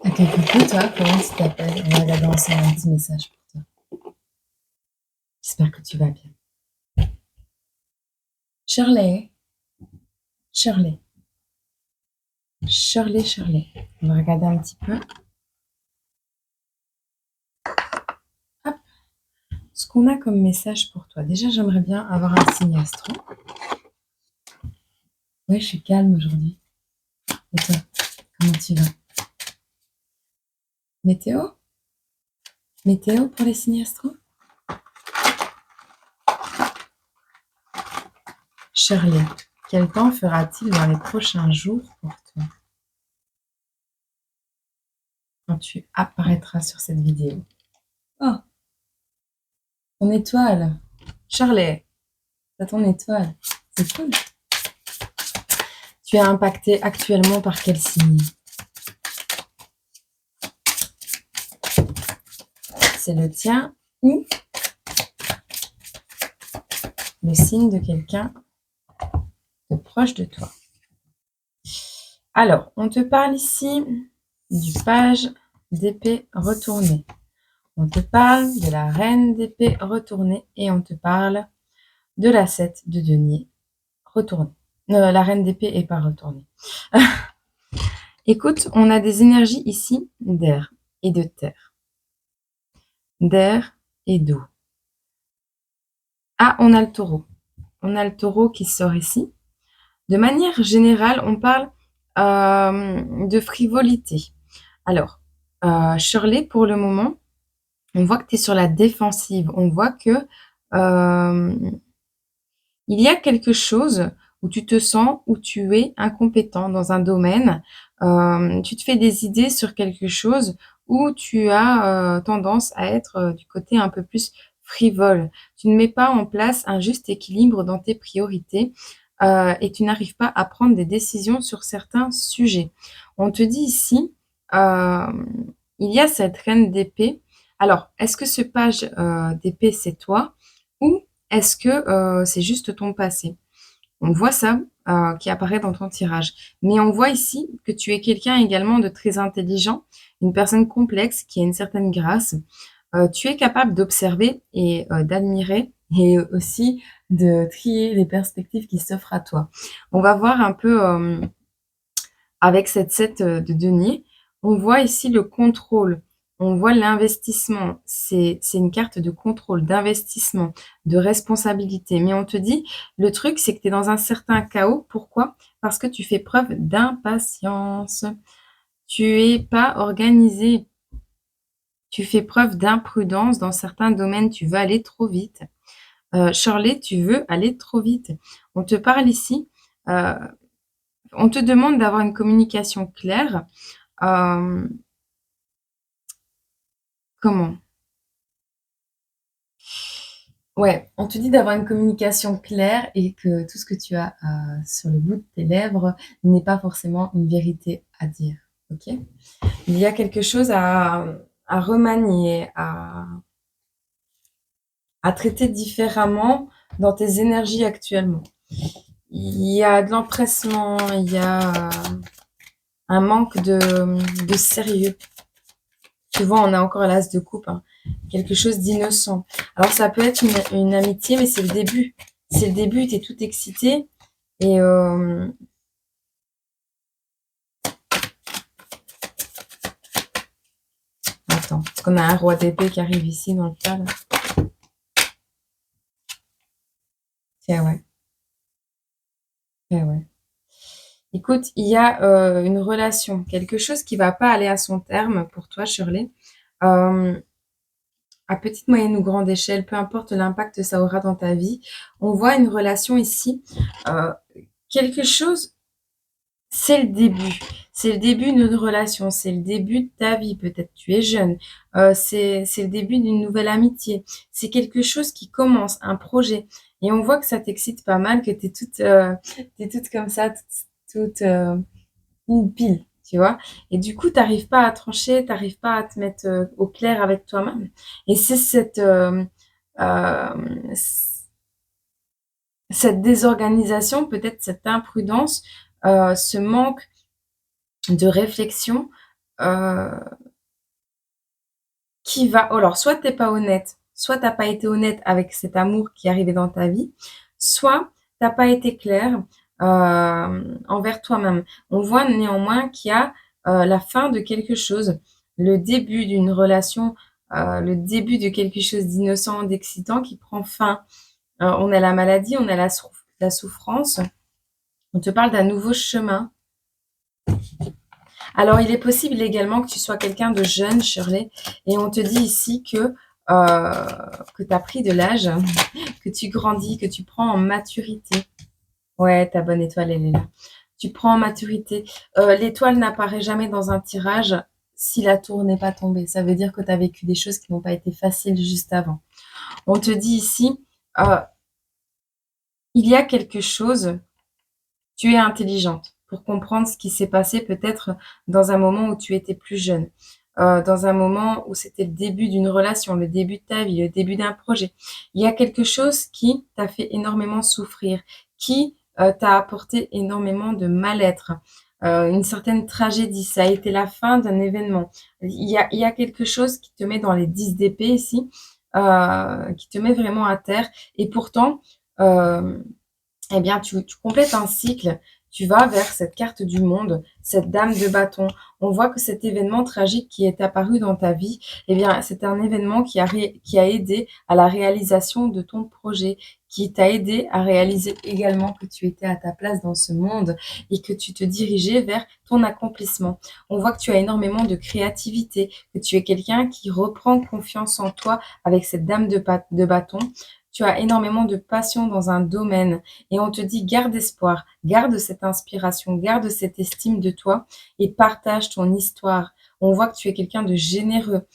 Ok, coucou toi, comment tu t'appelles? On va regarder ensemble un petit message pour toi. J'espère que tu vas bien. Shirley, Shirley, Shirley, Shirley. On va regarder un petit peu. Hop, ce qu'on a comme message pour toi. Déjà, j'aimerais bien avoir un signe astro. Ouais, je suis calme aujourd'hui. Et toi, comment tu vas? Météo? Météo pour les signes astro? Shirley, quel temps fera-t-il dans les prochains jours pour toi quand tu apparaîtras sur cette vidéo? Oh, ton étoile. Shirley, t'as ton étoile. C'est cool. Tu es impacté actuellement par quel signe? C'est le tien ou le signe de quelqu'un de proche de toi? Alors, on te parle ici du page d'épée retournée. On te parle de la reine d'épée retournée et on te parle de la 7 de denier retournée. La reine d'épée est pas retournée. Écoute, on a des énergies ici d'air et de terre. D'air et d'eau. Ah, on a le taureau. On a le taureau qui sort ici. De manière générale, on parle de frivolité. Alors, Shirley, pour le moment, on voit que tu es sur la défensive. On voit que il y a quelque chose où tu te sens, où tu es incompétent dans un domaine. Tu te fais des idées sur quelque chose où tu as tendance à être du côté un peu plus frivole. Tu ne mets pas en place un juste équilibre dans tes priorités et tu n'arrives pas à prendre des décisions sur certains sujets. On te dit ici, il y a cette reine d'épée. Alors, est-ce que ce page d'épée, c'est toi ou est-ce que c'est juste ton passé? On voit ça qui apparaît dans ton tirage. Mais on voit ici que tu es quelqu'un également de très intelligent, une personne complexe qui a une certaine grâce. Tu es capable d'observer et d'admirer et aussi de trier les perspectives qui s'offrent à toi. On va voir un peu avec cette 7 de denier. On voit ici le contrôle. On voit l'investissement. C'est une carte de contrôle, d'investissement, de responsabilité. Mais on te dit, le truc, c'est que tu es dans un certain chaos. Pourquoi? Parce que tu fais preuve d'impatience. Tu es pas organisé. Tu fais preuve d'imprudence dans certains domaines. Tu veux aller trop vite. Shirley, tu veux aller trop vite. On te parle ici. euh, on te demande d'avoir une communication claire. Euh, comment? Ouais, on te dit d'avoir une communication claire et que tout ce que tu as sur le bout de tes lèvres n'est pas forcément une vérité à dire. Ok? Il y a quelque chose à remanier, à traiter différemment dans tes énergies actuellement. Il y a de l'empressement, il y a un manque de sérieux. Tu vois, on a encore l'as de coupe, hein. Quelque chose d'innocent. Alors, ça peut être une amitié, mais c'est le début. C'est le début, tu es tout excité. Et attends, parce qu'on a un roi d'épée qui arrive ici dans le tas, là. Tiens, ouais. Tiens, ouais. Écoute, il y a une relation, quelque chose qui va pas aller à son terme pour toi, Shirley. Euh, à petite, moyenne ou grande échelle, peu importe l'impact que ça aura dans ta vie, on voit une relation ici. Euh, quelque chose. C'est le début. C'est le début d'une relation. C'est le début de ta vie. Peut-être tu es jeune. C'est le début d'une nouvelle amitié. C'est quelque chose qui commence, un projet. Et on voit que ça t'excite pas mal, que t'es toute comme ça, toute une pile, tu vois. Et du coup, t'arrives pas à trancher, t'arrives pas à te mettre au clair avec toi-même. Et c'est euh, cette désorganisation, peut-être cette imprudence, ce manque de réflexion heu, qui va alors soit tu es pas honnête, soit tu as pas été honnête avec cet amour qui est arrivé dans ta vie, soit tu as pas été clair, envers toi-même. On voit néanmoins qu'il y a, la fin de quelque chose, le début d'une relation, le début de quelque chose d'innocent, d'excitant qui prend fin. On a la maladie, on a la souffrance, on te parle d'un nouveau chemin. Alors, il est possible également que tu sois quelqu'un de jeune, Shirley, et on te dit ici que tu as pris de l'âge, que tu grandis, que tu prends en maturité. Ouais, ta bonne étoile, elle est là. Tu prends en maturité. L'étoile n'apparaît jamais dans un tirage si la tour n'est pas tombée. Ça veut dire que tu as vécu des choses qui n'ont pas été faciles juste avant. On te dit ici, euh, il y a quelque chose. Tu es intelligente pour comprendre ce qui s'est passé peut-être dans un moment où tu étais plus jeune, dans un moment où c'était le début d'une relation, le début de ta vie, le début d'un projet. Il y a quelque chose qui t'a fait énormément souffrir, qui t'a apporté énormément de mal-être, une certaine tragédie. Ça a été la fin d'un événement. Il y a quelque chose qui te met dans les 10 d'épée ici, qui te met vraiment à terre. Et pourtant, euh, eh bien, tu complètes un cycle, tu vas vers cette carte du monde, cette dame de bâton. On voit que cet événement tragique qui est apparu dans ta vie, eh bien, c'est un événement qui a aidé à la réalisation de ton projet, qui t'a aidé à réaliser également que tu étais à ta place dans ce monde et que tu te dirigeais vers ton accomplissement. On voit que tu as énormément de créativité, que tu es quelqu'un qui reprend confiance en toi avec cette dame de bâton. Tu as énormément de passion dans un domaine et on te dit garde espoir, garde cette inspiration, garde cette estime de toi et partage ton histoire. On voit que tu es quelqu'un de généreux.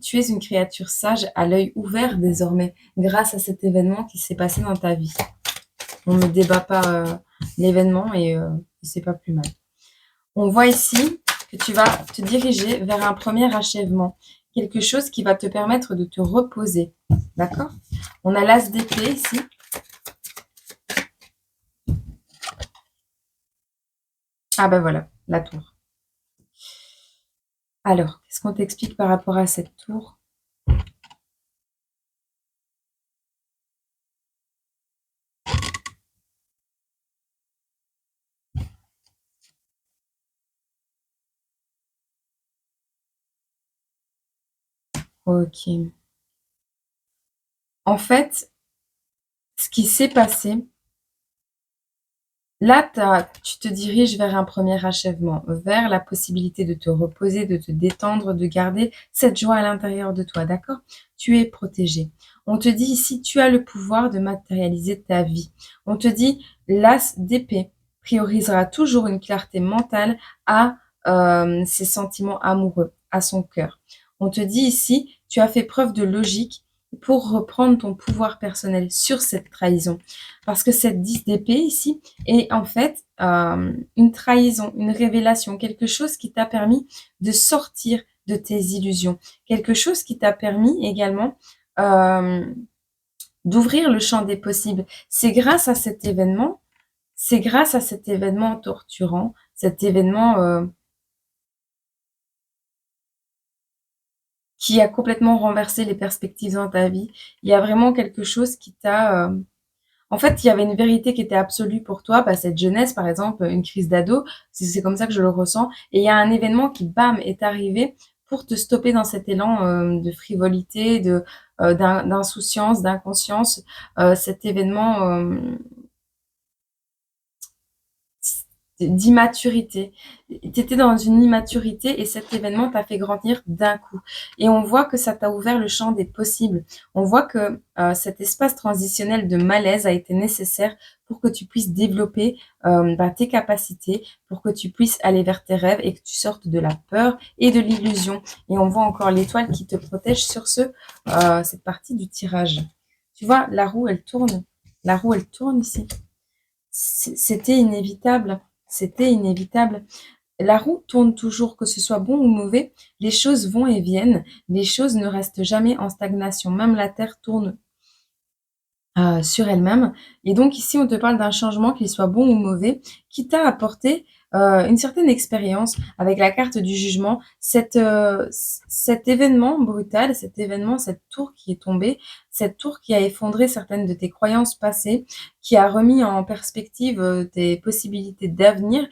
Tu es une créature sage à l'œil ouvert désormais grâce à cet événement qui s'est passé dans ta vie. On ne débat pas l'événement et c'est pas plus mal. On voit ici que tu vas te diriger vers un premier achèvement, quelque chose qui va te permettre de te reposer. D'accord? On a l'as d'épée ici. Ah ben voilà, la tour. Alors, qu'est-ce qu'on t'explique par rapport à cette tour? Ok. En fait, ce qui s'est passé, là, tu te diriges vers un premier achèvement, vers la possibilité de te reposer, de te détendre, de garder cette joie à l'intérieur de toi, d'accord? Tu es protégé. On te dit ici, tu as le pouvoir de matérialiser ta vie. On te dit, l'as d'épée priorisera toujours une clarté mentale à ses sentiments amoureux, à son cœur. On te dit ici, tu as fait preuve de logique pour reprendre ton pouvoir personnel sur cette trahison. Parce que cette 10 d'épée ici, et en fait, une trahison, une révélation, quelque chose qui t'a permis de sortir de tes illusions, quelque chose qui t'a permis également euh, d'ouvrir le champ des possibles. C'est grâce à cet événement torturant, cet événement qui a complètement renversé les perspectives dans ta vie. Il y a vraiment quelque chose qui t'a en fait, il y avait une vérité qui était absolue pour toi, bah, cette jeunesse, par exemple, une crise d'ado, c'est comme ça que je le ressens. Et il y a un événement qui, bam, est arrivé pour te stopper dans cet élan de frivolité, d'insouciance, d'inconscience. Cet événement d'immaturité. Tu étais dans une immaturité et cet événement t'a fait grandir d'un coup. Et on voit que ça t'a ouvert le champ des possibles. On voit que cet espace transitionnel de malaise a été nécessaire pour que tu puisses développer tes capacités, pour que tu puisses aller vers tes rêves et que tu sortes de la peur et de l'illusion. Et on voit encore l'étoile qui te protège sur cette partie du tirage. Tu vois, la roue, elle tourne. La roue, elle tourne ici. C'était inévitable. C'était inévitable. La roue tourne toujours, que ce soit bon ou mauvais. Les choses vont et viennent. Les choses ne restent jamais en stagnation. Même la Terre tourne sur elle-même. Et donc ici, on te parle d'un changement, qu'il soit bon ou mauvais, qui t'a apporté une certaine expérience avec la carte du jugement. Cet événement brutal, cet événement, cette tour qui est tombée, cette tour qui a effondré certaines de tes croyances passées, qui a remis en perspective, tes possibilités d'avenir,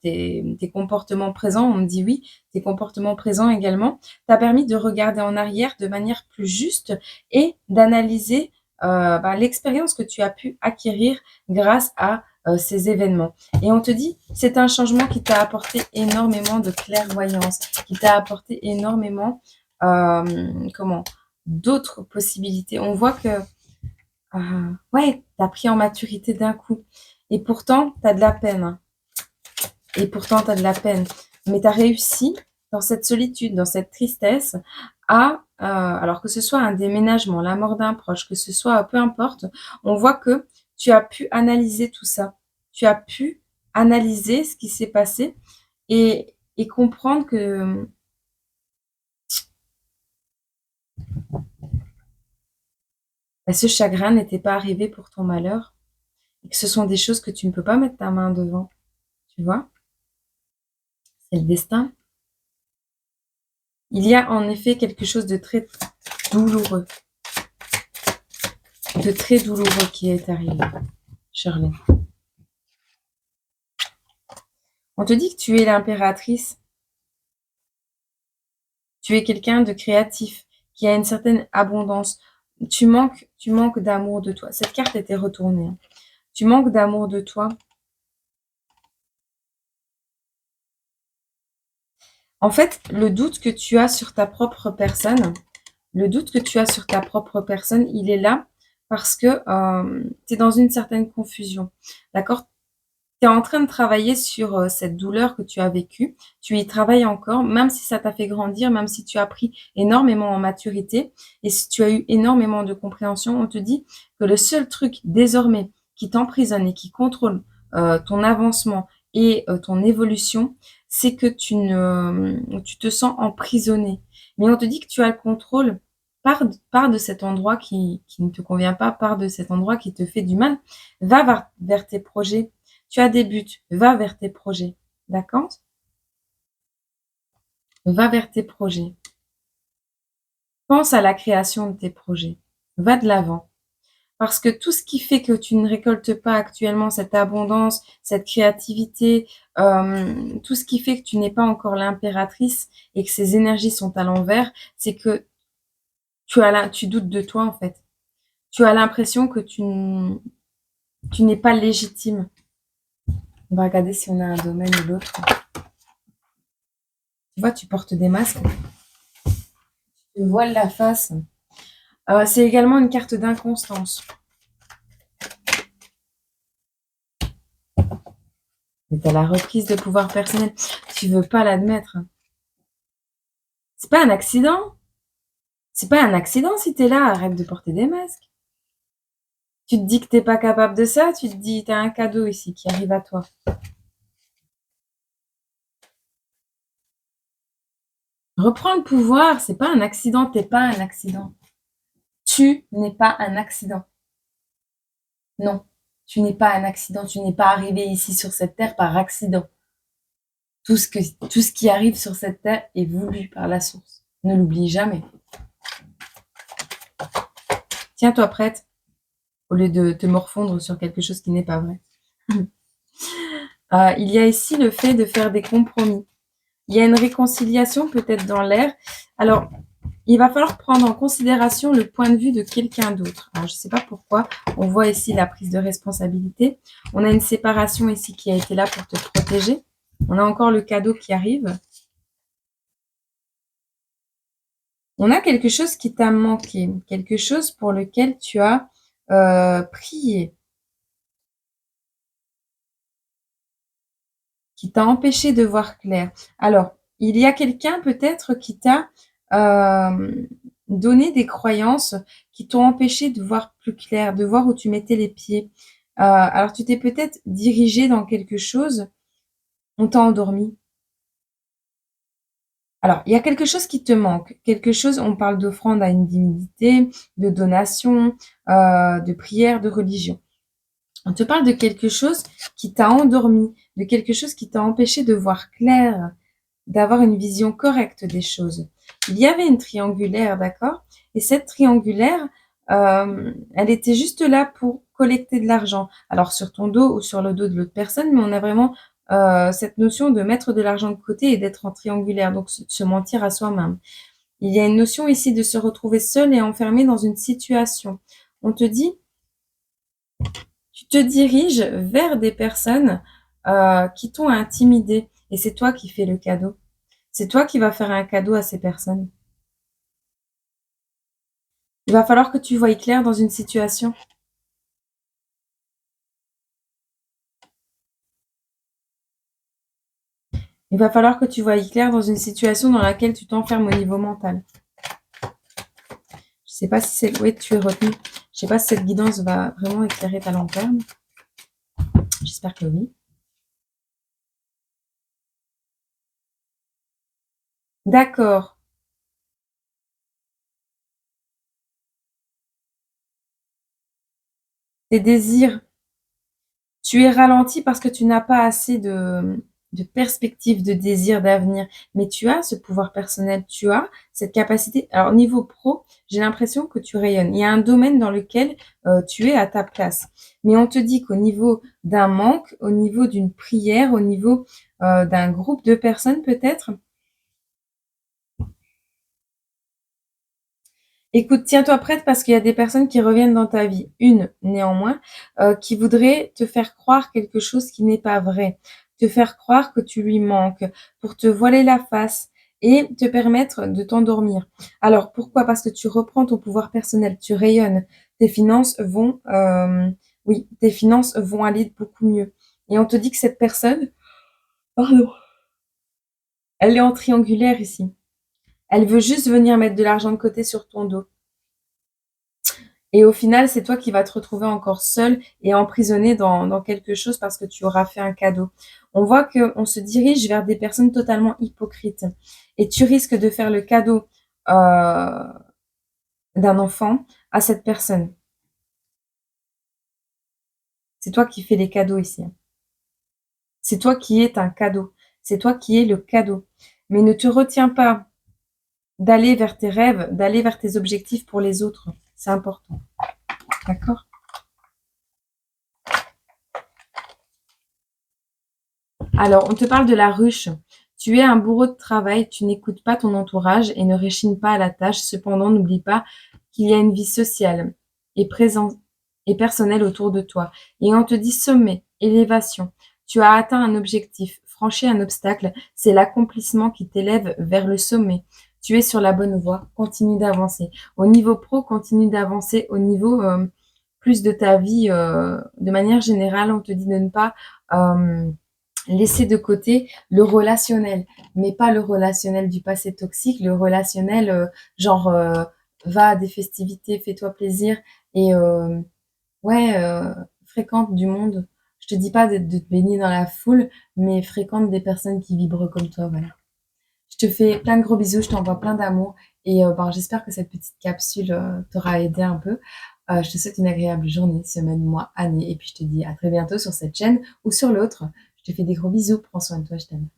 tes comportements présents, on me dit oui, tes comportements présents également, t'a permis de regarder en arrière de manière plus juste et d'analyser, l'expérience que tu as pu acquérir grâce à, ces événements. Et on te dit, c'est un changement qui t'a apporté énormément de clairvoyance, qui t'a apporté énormément, comment? D'autres possibilités. On voit que, ouais, tu as pris en maturité d'un coup. Et pourtant, tu as de la peine, hein. Et pourtant, tu as de la peine. Mais tu as réussi, dans cette solitude, dans cette tristesse, à, alors que ce soit un déménagement, la mort d'un proche, que ce soit, peu importe, on voit que tu as pu analyser tout ça. Tu as pu analyser ce qui s'est passé et comprendre que ce chagrin n'était pas arrivé pour ton malheur et que ce sont des choses que tu ne peux pas mettre ta main devant. Tu vois? C'est le destin. Il y a en effet quelque chose douloureux, de très douloureux qui est arrivé, Shirley. On te dit que tu es l'impératrice. Tu es quelqu'un de créatif, qui a une certaine abondance. Tu manques d'amour de toi. Cette carte était retournée, hein. Tu manques d'amour de toi. En fait, le doute que tu as sur ta propre personne, il est là parce que tu es dans une certaine confusion. D'accord? Tu es en train de travailler sur cette douleur que tu as vécue. Tu y travailles encore, même si ça t'a fait grandir, même si tu as pris énormément en maturité et si tu as eu énormément de compréhension. On te dit que le seul truc désormais qui t'emprisonne et qui contrôle ton avancement et ton évolution, c'est que tu te sens emprisonné. Mais on te dit que tu as le contrôle. Pars de cet endroit qui ne te convient pas, pars de cet endroit qui te fait du mal. Va vers tes projets. Tu as des buts, va vers tes projets. D'accord? Va vers tes projets. Pense à la création de tes projets. Va de l'avant. Parce que tout ce qui fait que tu ne récoltes pas actuellement cette abondance, cette créativité, tout ce qui fait que tu n'es pas encore l'impératrice et que ces énergies sont à l'envers, c'est que tu doutes de toi en fait. Tu as l'impression que tu n'es pas légitime. On va regarder si on a un domaine ou l'autre. Tu vois, tu portes des masques. Tu voiles la face. C'est également une carte d'inconstance. C'est à la reprise de pouvoir personnel. Tu veux pas l'admettre. C'est pas un accident. C'est pas un accident si t'es là. Arrête de porter des masques. Tu te dis que t'es pas capable de ça. Tu te dis, t'as un cadeau ici qui arrive à toi. Reprends le pouvoir. C'est pas un accident. T'es pas un accident. Tu n'es pas un accident. Non. Tu n'es pas un accident. Tu n'es pas arrivé ici sur cette terre par accident. Tout ce qui arrive sur cette terre est voulu par la source. Ne l'oublie jamais. Tiens-toi prête au lieu de te morfondre sur quelque chose qui n'est pas vrai. Il y a ici le fait de faire des compromis. Il y a une réconciliation peut-être dans l'air. Alors, il va falloir prendre en considération le point de vue de quelqu'un d'autre. Alors, je ne sais pas pourquoi. On voit ici la prise de responsabilité. On a une séparation ici qui a été là pour te protéger. On a encore le cadeau qui arrive. On a quelque chose qui t'a manqué. Quelque chose pour lequel tu as prié. Qui t'a empêché de voir clair. Alors, il y a quelqu'un peut-être qui t'a donné des croyances qui t'ont empêché de voir plus clair, de voir où tu mettais les pieds. Alors, tu t'es peut-être dirigé dans quelque chose, on t'a endormi. Alors, il y a quelque chose qui te manque, quelque chose, on parle d'offrande à une divinité, de donation, de prière, de religion. On te parle de quelque chose qui t'a endormi, de quelque chose qui t'a empêché de voir clair, d'avoir une vision correcte des choses. Il y avait une triangulaire, d'accord? Et cette triangulaire, elle était juste là pour collecter de l'argent. Alors sur ton dos ou sur le dos de l'autre personne, mais on a vraiment cette notion de mettre de l'argent de côté et d'être en triangulaire, donc se mentir à soi-même. Il y a une notion ici de se retrouver seul et enfermé dans une situation. On te dit, tu te diriges vers des personnes qui t'ont intimidé et c'est toi qui fais le cadeau. C'est toi qui vas faire un cadeau à ces personnes. Il va falloir que tu voies clair dans une situation. Il va falloir que tu voies clair dans une situation dans laquelle tu t'enfermes au niveau mental. Je sais pas si c'est... Oui, tu es retenu. Je sais pas si cette guidance va vraiment éclairer ta lanterne. J'espère que oui. D'accord. Tes désirs. Tu es ralenti parce que tu n'as pas assez de perspectives, de désirs, d'avenir. Mais tu as ce pouvoir personnel, tu as cette capacité. Alors, niveau pro, j'ai l'impression que tu rayonnes. Il y a un domaine dans lequel tu es à ta place. Mais on te dit qu'au niveau d'un manque, au niveau d'une prière, au niveau d'un groupe de personnes peut-être, écoute, tiens-toi prête parce qu'il y a des personnes qui reviennent dans ta vie. Une, néanmoins, qui voudrait te faire croire quelque chose qui n'est pas vrai. Te faire croire que tu lui manques pour te voiler la face et te permettre de t'endormir. Alors, pourquoi? Parce que tu reprends ton pouvoir personnel, tu rayonnes. Tes finances vont, oui, tes finances vont aller beaucoup mieux. Et on te dit que cette personne, pardon, elle est en triangulaire ici. Elle veut juste venir mettre de l'argent de côté sur ton dos. Et au final, c'est toi qui vas te retrouver encore seul et emprisonné dans quelque chose parce que tu auras fait un cadeau. On voit qu'on se dirige vers des personnes totalement hypocrites. Et tu risques de faire le cadeau d'un enfant à cette personne. C'est toi qui fais les cadeaux ici. C'est toi qui es un cadeau. C'est toi qui es le cadeau. Mais ne te retiens pas d'aller vers tes rêves, d'aller vers tes objectifs pour les autres. C'est important. D'accord? Alors, on te parle de la ruche. Tu es un bourreau de travail, tu n'écoutes pas ton entourage et ne réchignes pas à la tâche. Cependant, n'oublie pas qu'il y a une vie sociale et présente et personnelle autour de toi. Et on te dit sommet, élévation. Tu as atteint un objectif, franchi un obstacle. C'est l'accomplissement qui t'élève vers le sommet. Tu es sur la bonne voie. Continue d'avancer. Au niveau pro, continue d'avancer. Au niveau plus de ta vie, de manière générale, on te dit de ne pas laisser de côté le relationnel, mais pas le relationnel du passé toxique, le relationnel genre va à des festivités, fais-toi plaisir et ouais, fréquente du monde. Je te dis pas de te baigner dans la foule, mais fréquente des personnes qui vibrent comme toi, voilà. Je te fais plein de gros bisous, je t'envoie plein d'amour et ben, j'espère que cette petite capsule t'aura aidé un peu. Je te souhaite une agréable journée, semaine, mois, année et puis je te dis à très bientôt sur cette chaîne ou sur l'autre. Je te fais des gros bisous, prends soin de toi, je t'aime.